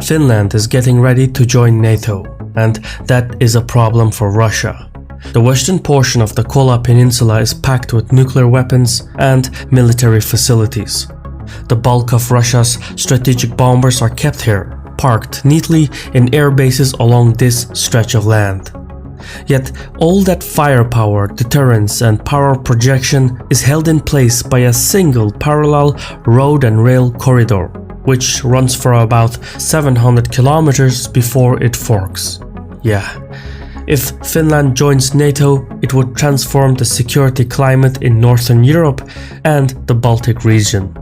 Finland is getting ready to join NATO, and that is a problem for Russia. The western portion of the Kola Peninsula is packed with nuclear weapons and military facilities. The bulk of Russia's strategic bombers are kept here, parked neatly in air bases along this stretch of land. Yet all that firepower, deterrence and power projection is held in place by a single parallel road and rail corridor, which runs for about 700 kilometers before it forks. Yeah, if Finland joins NATO, it would transform the security climate in Northern Europe and the Baltic region.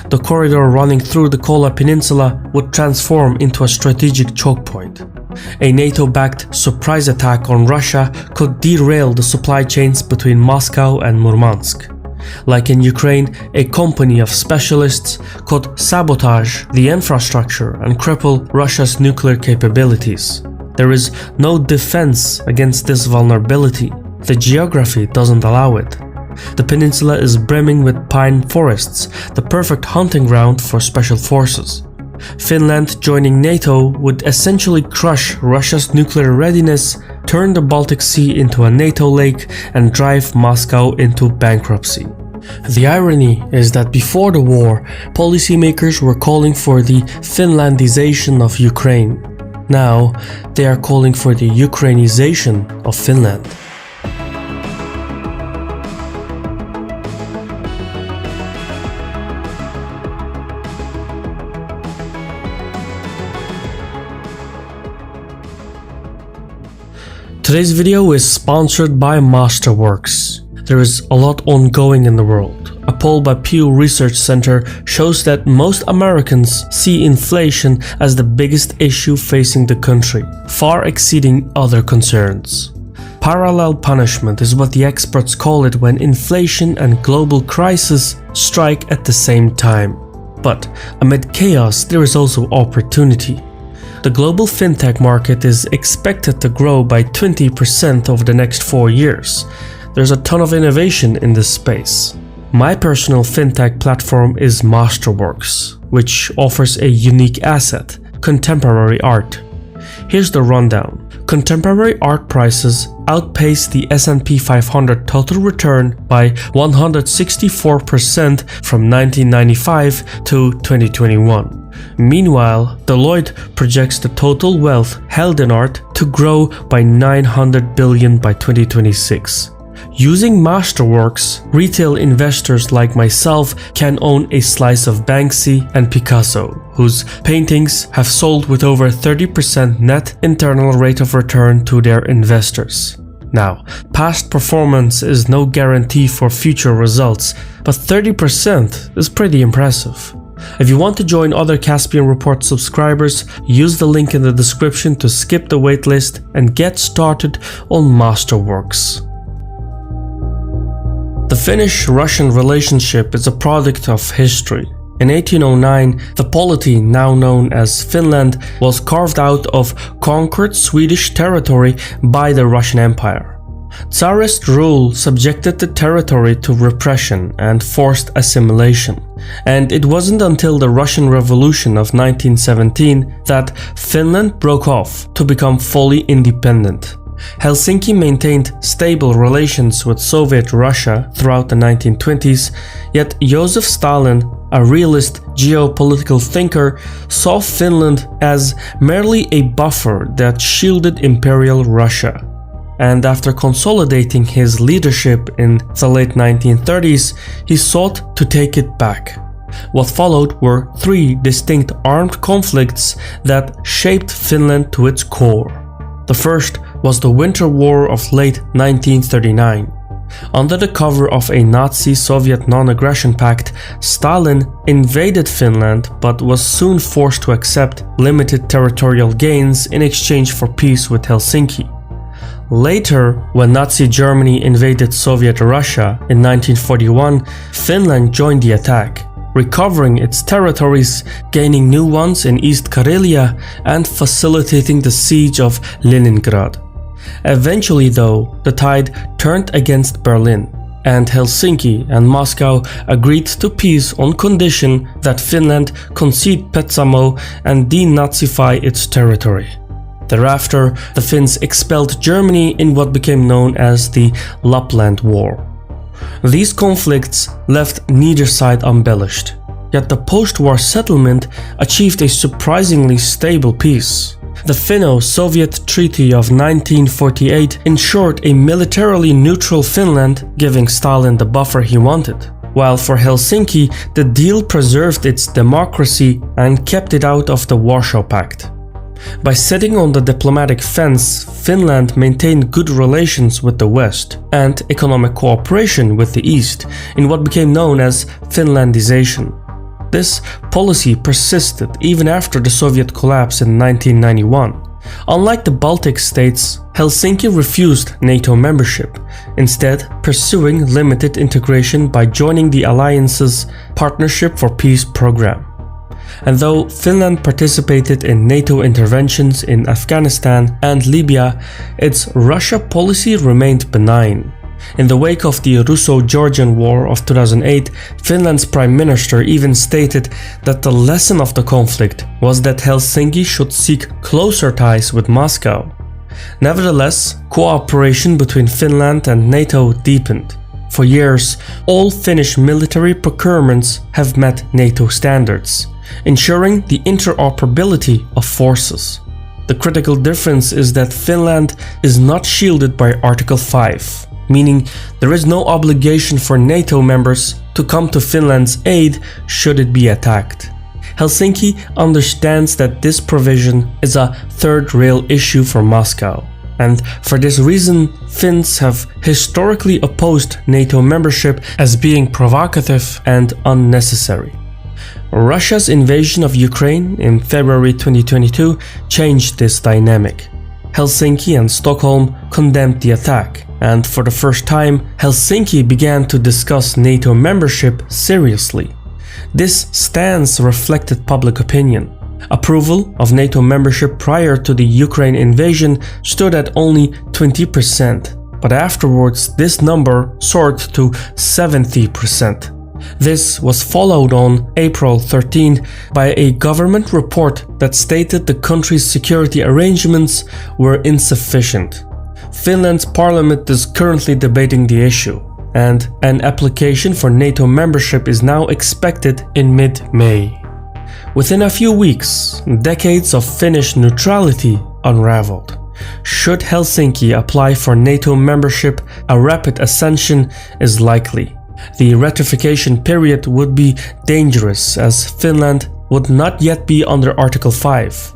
The corridor running through the Kola Peninsula would transform into a strategic choke point. A NATO-backed surprise attack on Russia could derail the supply chains between Moscow and Murmansk. Like in Ukraine, a company of specialists could sabotage the infrastructure and cripple Russia's nuclear capabilities. There is no defense against this vulnerability. The geography doesn't allow it. The peninsula is brimming with pine forests, the perfect hunting ground for special forces. Finland joining NATO would essentially crush Russia's nuclear readiness, turn the Baltic Sea into a NATO lake, and drive Moscow into bankruptcy. The irony is that before the war, policymakers were calling for the Finlandization of Ukraine. Now, they are calling for the Ukrainization of Finland. Today's video is sponsored by Masterworks. There is a lot ongoing in the world. A poll by Pew Research Center shows that most Americans see inflation as the biggest issue facing the country, far exceeding other concerns. Parallel punishment is what the experts call it when inflation and global crisis strike at the same time. But amid chaos, there is also opportunity. The global fintech market is expected to grow by 20% over the next 4 years. There's a ton of innovation in this space. My personal fintech platform is Masterworks, which offers a unique asset, contemporary art. Here's the rundown. Contemporary art prices outpaced the S&P 500 total return by 164% from 1995 to 2021. Meanwhile, Deloitte projects the total wealth held in art to grow by 900 billion by 2026. Using Masterworks, retail investors like myself can own a slice of Banksy and Picasso, whose paintings have sold with over 30% net internal rate of return to their investors. Now, past performance is no guarantee for future results, but 30% is pretty impressive. If you want to join other Caspian Report subscribers, use the link in the description to skip the waitlist and get started on Masterworks. The Finnish-Russian relationship is a product of history. In 1809, the polity, now known as Finland, was carved out of conquered Swedish territory by the Russian Empire. Tsarist rule subjected the territory to repression and forced assimilation, and it wasn't until the Russian Revolution of 1917 that Finland broke off to become fully independent. Helsinki maintained stable relations with Soviet Russia throughout the 1920s, yet Joseph Stalin, a realist geopolitical thinker, saw Finland as merely a buffer that shielded Imperial Russia. And after consolidating his leadership in the late 1930s, he sought to take it back. What followed were 3 distinct armed conflicts that shaped Finland to its core. The first was the Winter War of late 1939. Under the cover of a Nazi-Soviet non-aggression pact, Stalin invaded Finland but was soon forced to accept limited territorial gains in exchange for peace with Helsinki. Later, when Nazi Germany invaded Soviet Russia in 1941, Finland joined the attack, recovering its territories, gaining new ones in East Karelia, and facilitating the siege of Leningrad. Eventually though, the tide turned against Berlin. and Helsinki and Moscow agreed to peace on condition that Finland concede Petsamo and denazify its territory. Thereafter, the Finns expelled Germany in what became known as the Lapland War. These conflicts left neither side embellished, yet the post-war settlement achieved a surprisingly stable peace. The Finno-Soviet Treaty of 1948 ensured a militarily neutral Finland, giving Stalin the buffer he wanted, while for Helsinki, the deal preserved its democracy and kept it out of the Warsaw Pact. By sitting on the diplomatic fence, Finland maintained good relations with the West and economic cooperation with the East in what became known as Finlandization. This policy persisted even after the Soviet collapse in 1991. Unlike the Baltic states, Helsinki refused NATO membership, instead pursuing limited integration by joining the alliance's Partnership for Peace program. And though Finland participated in NATO interventions in Afghanistan and Libya, its Russia policy remained benign. In the wake of the Russo-Georgian War of 2008, Finland's Prime Minister even stated that the lesson of the conflict was that Helsinki should seek closer ties with Moscow. Nevertheless, cooperation between Finland and NATO deepened. For years, all Finnish military procurements have met NATO standards, ensuring the interoperability of forces. The critical difference is that Finland is not shielded by Article 5, meaning there is no obligation for NATO members to come to Finland's aid should it be attacked. Helsinki understands that this provision is a third rail issue for Moscow, and for this reason, Finns have historically opposed NATO membership as being provocative and unnecessary. Russia's invasion of Ukraine in February 2022 changed this dynamic. Helsinki and Stockholm condemned the attack, and for the first time, Helsinki began to discuss NATO membership seriously. This stance reflected public opinion. Approval of NATO membership prior to the Ukraine invasion stood at only 20%, but afterwards this number soared to 70%. This was followed on April 13 by a government report that stated the country's security arrangements were insufficient. Finland's parliament is currently debating the issue, and an application for NATO membership is now expected in mid-May. Within a few weeks, decades of Finnish neutrality unraveled. Should Helsinki apply for NATO membership, a rapid ascension is likely. The ratification period would be dangerous as Finland would not yet be under Article 5.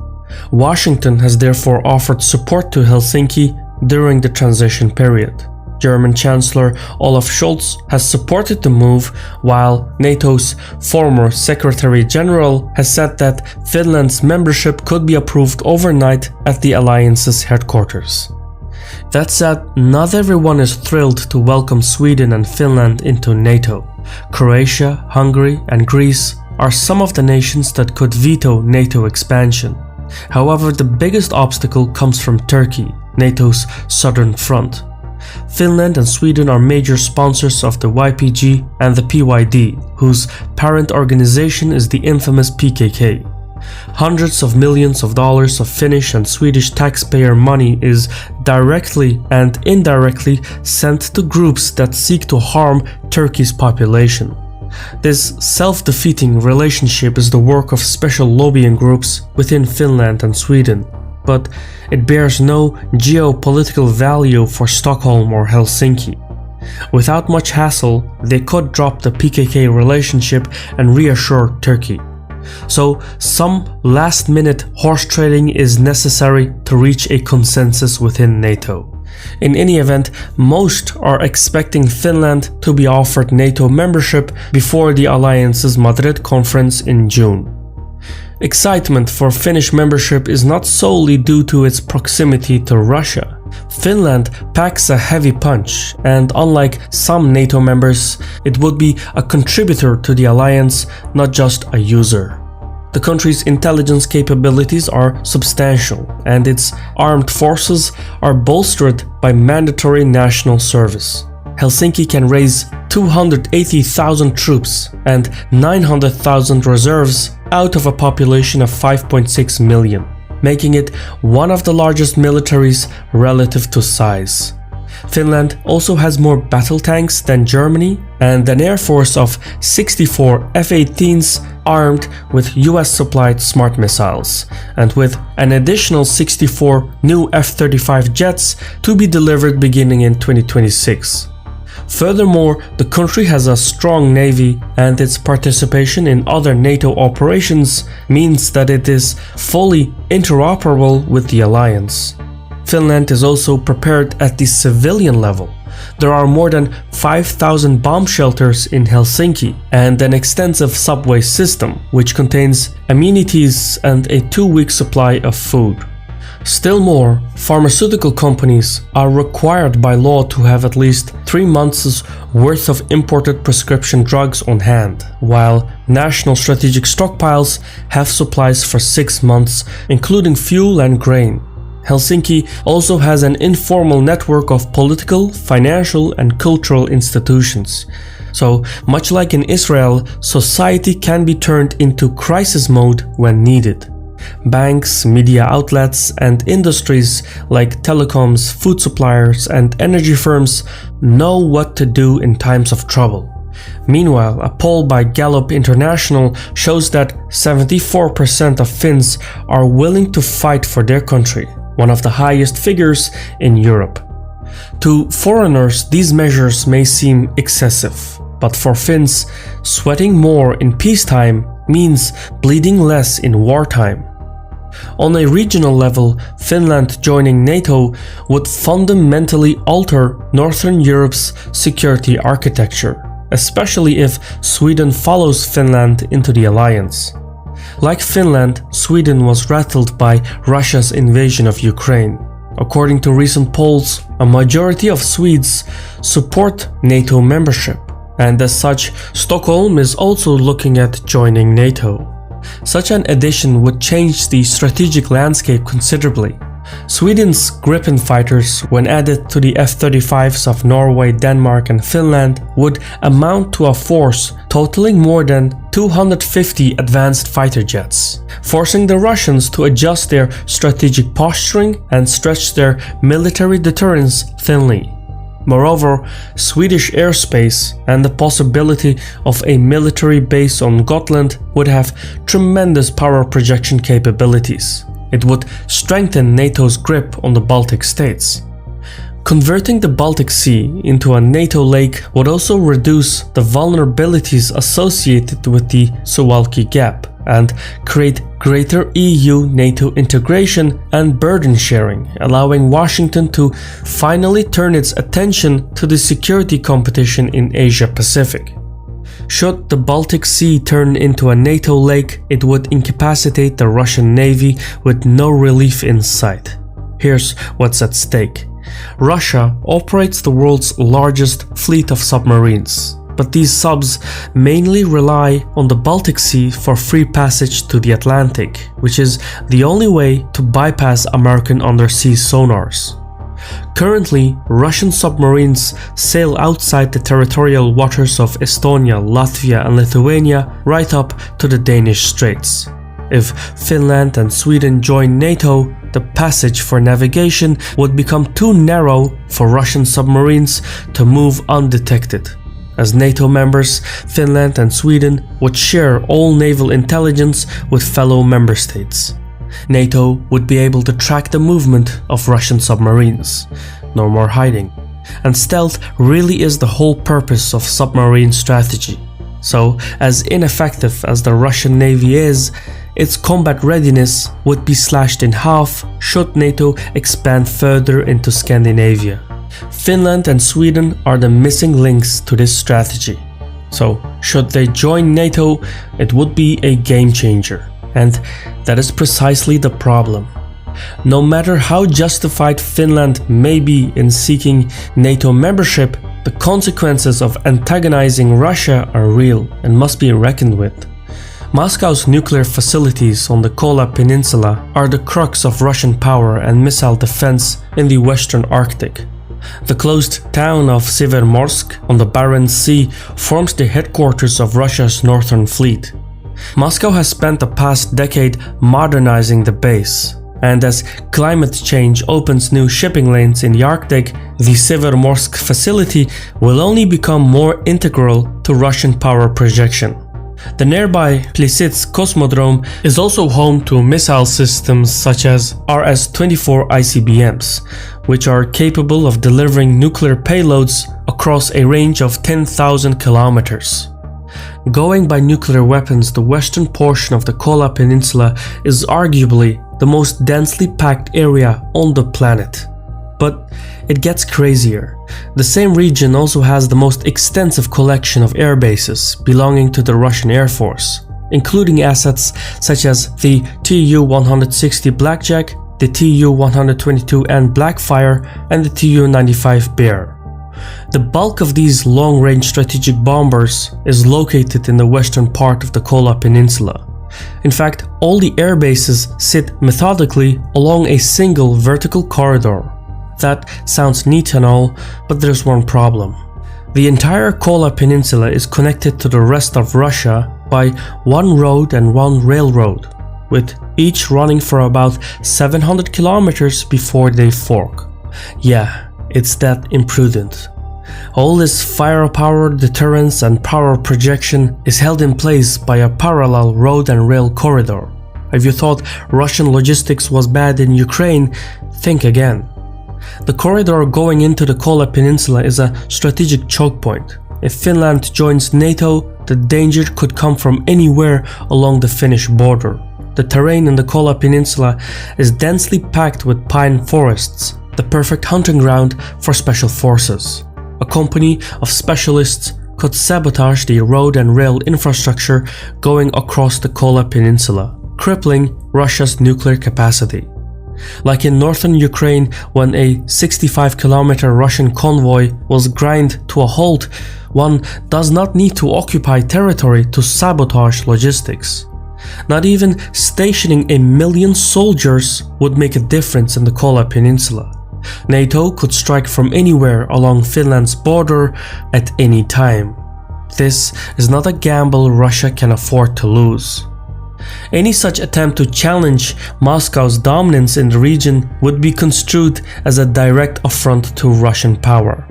Washington has therefore offered support to Helsinki during the transition period. German Chancellor Olaf Scholz has supported the move, while NATO's former Secretary General has said that Finland's membership could be approved overnight at the alliance's headquarters. That said, not everyone is thrilled to welcome Sweden and Finland into NATO. Croatia, Hungary, and Greece are some of the nations that could veto NATO expansion. However, the biggest obstacle comes from Turkey, NATO's southern front. Finland and Sweden are major sponsors of the YPG and the PYD, whose parent organization is the infamous PKK. Hundreds of millions of dollars of Finnish and Swedish taxpayer money is directly and indirectly sent to groups that seek to harm Turkey's population. This self-defeating relationship is the work of special lobbying groups within Finland and Sweden, but it bears no geopolitical value for Stockholm or Helsinki. Without much hassle, they could drop the PKK relationship and reassure Turkey. So some last-minute horse trading is necessary to reach a consensus within NATO. In any event, most are expecting Finland to be offered NATO membership before the alliance's Madrid conference in June. Excitement for Finnish membership is not solely due to its proximity to Russia. Finland packs a heavy punch, and unlike some NATO members, it would be a contributor to the alliance, not just a user. The country's intelligence capabilities are substantial, and its armed forces are bolstered by mandatory national service. Helsinki can raise 280,000 troops and 900,000 reserves out of a population of 5.6 million, making it one of the largest militaries relative to size. Finland also has more battle tanks than Germany and an air force of 64 F-18s armed with US-supplied smart missiles, and with an additional 64 new F-35 jets to be delivered beginning in 2026. Furthermore, the country has a strong navy, and its participation in other NATO operations means that it is fully interoperable with the alliance. Finland is also prepared at the civilian level. There are more than 5,000 bomb shelters in Helsinki and an extensive subway system, which contains amenities and a 2-week supply of food. Still more, pharmaceutical companies are required by law to have at least 3 months' worth of imported prescription drugs on hand, while national strategic stockpiles have supplies for 6 months, including fuel and grain. Helsinki also has an informal network of political, financial, and cultural institutions. So, much like in Israel, society can be turned into crisis mode when needed. Banks, media outlets, and industries like telecoms, food suppliers, and energy firms know what to do in times of trouble. Meanwhile, a poll by Gallup International shows that 74% of Finns are willing to fight for their country, one of the highest figures in Europe. To foreigners, these measures may seem excessive, but for Finns, sweating more in peacetime means bleeding less in wartime. On a regional level, Finland joining NATO would fundamentally alter Northern Europe's security architecture, especially if Sweden follows Finland into the alliance. Like Finland, Sweden was rattled by Russia's invasion of Ukraine. According to recent polls, a majority of Swedes support NATO membership, and as such, Stockholm is also looking at joining NATO. Such an addition would change the strategic landscape considerably. Sweden's Gripen fighters, when added to the F-35s of Norway, Denmark, and Finland, would amount to a force totaling more than 250 advanced fighter jets, forcing the Russians to adjust their strategic posturing and stretch their military deterrence thinly. Moreover, Swedish airspace and the possibility of a military base on Gotland would have tremendous power projection capabilities. It would strengthen NATO's grip on the Baltic states. Converting the Baltic Sea into a NATO lake would also reduce the vulnerabilities associated with the Suwalki Gap and create greater EU-NATO integration and burden sharing, allowing Washington to finally turn its attention to the security competition in Asia-Pacific. Should the Baltic Sea turn into a NATO lake, it would incapacitate the Russian Navy with no relief in sight. Here's what's at stake. Russia operates the world's largest fleet of submarines, but these subs mainly rely on the Baltic Sea for free passage to the Atlantic, which is the only way to bypass American undersea sonars. Currently, Russian submarines sail outside the territorial waters of Estonia, Latvia, and Lithuania right up to the Danish Straits. If Finland and Sweden join NATO, the passage for navigation would become too narrow for Russian submarines to move undetected. As NATO members, Finland and Sweden would share all naval intelligence with fellow member states. NATO would be able to track the movement of Russian submarines. No more hiding. And stealth really is the whole purpose of submarine strategy. So, as ineffective as the Russian Navy is, its combat readiness would be slashed in half should NATO expand further into Scandinavia. Finland and Sweden are the missing links to this strategy. So, should they join NATO, it would be a game changer. And that is precisely the problem. No matter how justified Finland may be in seeking NATO membership, the consequences of antagonizing Russia are real and must be reckoned with. Moscow's nuclear facilities on the Kola Peninsula are the crux of Russian power and missile defense in the Western Arctic. The closed town of Severomorsk on the Barents Sea forms the headquarters of Russia's Northern Fleet. Moscow has spent the past decade modernizing the base, and as climate change opens new shipping lanes in the Arctic, the Severomorsk facility will only become more integral to Russian power projection. The nearby Plesets Cosmodrome is also home to missile systems such as RS-24 ICBMs, which are capable of delivering nuclear payloads across a range of 10,000 kilometers. Going by nuclear weapons, the western portion of the Kola Peninsula is arguably the most densely packed area on the planet. But it gets crazier. The same region also has the most extensive collection of air bases belonging to the Russian Air Force, including assets such as the Tu-160 Blackjack, the Tu-122N Blackfire, and the Tu-95 Bear. The bulk of these long-range strategic bombers is located in the western part of the Kola Peninsula. In fact, all the air bases sit methodically along a single vertical corridor. That sounds neat and all, but there's one problem. The entire Kola Peninsula is connected to the rest of Russia by one road and one railroad, with each running for about 700 kilometers before they fork. Yeah, it's that imprudent. All this firepower, deterrence and power projection is held in place by a parallel road and rail corridor. If you thought Russian logistics was bad in Ukraine, think again. The corridor going into the Kola Peninsula is a strategic choke point. If Finland joins NATO, the danger could come from anywhere along the Finnish border. The terrain in the Kola Peninsula is densely packed with pine forests, the perfect hunting ground for special forces. A company of specialists could sabotage the road and rail infrastructure going across the Kola Peninsula, crippling Russia's nuclear capacity. Like in northern Ukraine, when a 65-kilometer Russian convoy was ground to a halt, one does not need to occupy territory to sabotage logistics. Not even stationing 1 million soldiers would make a difference in the Kola Peninsula. NATO could strike from anywhere along Finland's border at any time. This is not a gamble Russia can afford to lose. Any such attempt to challenge Moscow's dominance in the region would be construed as a direct affront to Russian power.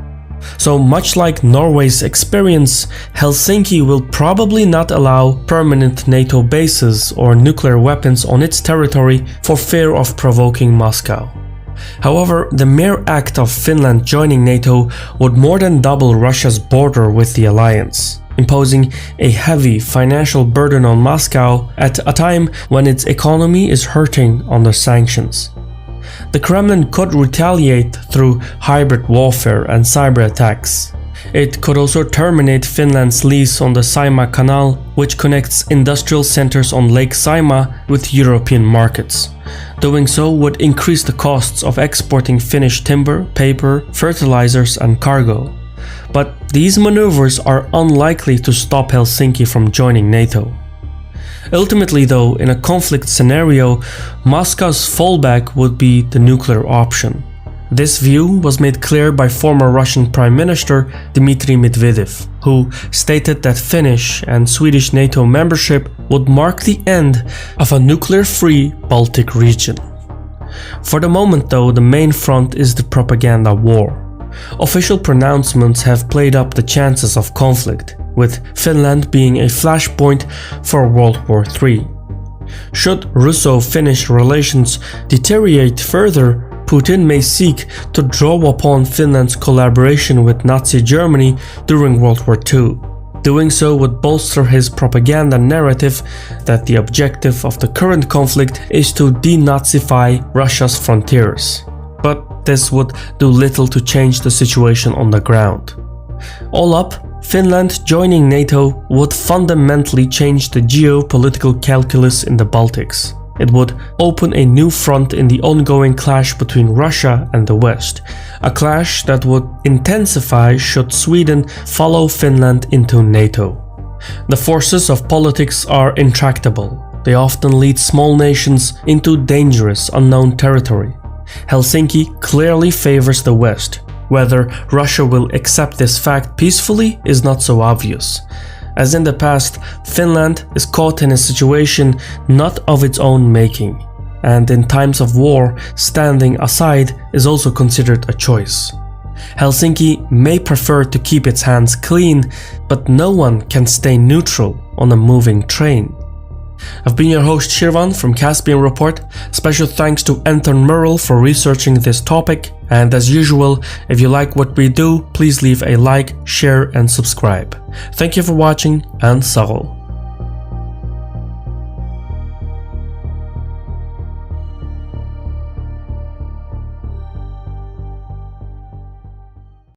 So much like Norway's experience, Helsinki will probably not allow permanent NATO bases or nuclear weapons on its territory for fear of provoking Moscow. However, the mere act of Finland joining NATO would more than double Russia's border with the alliance, imposing a heavy financial burden on Moscow at a time when its economy is hurting under sanctions. The Kremlin could retaliate through hybrid warfare and cyber attacks. It could also terminate Finland's lease on the Saimaa Canal, which connects industrial centers on Lake Saimaa with European markets. Doing so would increase the costs of exporting Finnish timber, paper, fertilizers and cargo. But these maneuvers are unlikely to stop Helsinki from joining NATO. Ultimately though, in a conflict scenario, Moscow's fallback would be the nuclear option. This view was made clear by former Russian Prime Minister Dmitry Medvedev, who stated that Finnish and Swedish NATO membership would mark the end of a nuclear-free Baltic region. For the moment though, the main front is the propaganda war. Official pronouncements have played up the chances of conflict, with Finland being a flashpoint for World War III. Should Russo-Finnish relations deteriorate further, Putin may seek to draw upon Finland's collaboration with Nazi Germany during World War II. Doing so would bolster his propaganda narrative that the objective of the current conflict is to denazify Russia's frontiers. But this would do little to change the situation on the ground. All up, Finland joining NATO would fundamentally change the geopolitical calculus in the Baltics. It would open a new front in the ongoing clash between Russia and the West, a clash that would intensify should Sweden follow Finland into NATO. The forces of politics are intractable. They often lead small nations into dangerous, unknown territory. Helsinki clearly favors the West, Whether Russia will accept this fact peacefully is not so obvious. As in the past, Finland is caught in a situation not of its own making, and in times of war, standing aside is also considered a choice. Helsinki may prefer to keep its hands clean, but no one can stay neutral on a moving train. I've been your host Shirvan from Caspian Report. Special thanks to Anton Murrell for researching this topic, and as usual, if you like what we do, please leave a like, share and subscribe. Thank you for watching, and Sahol.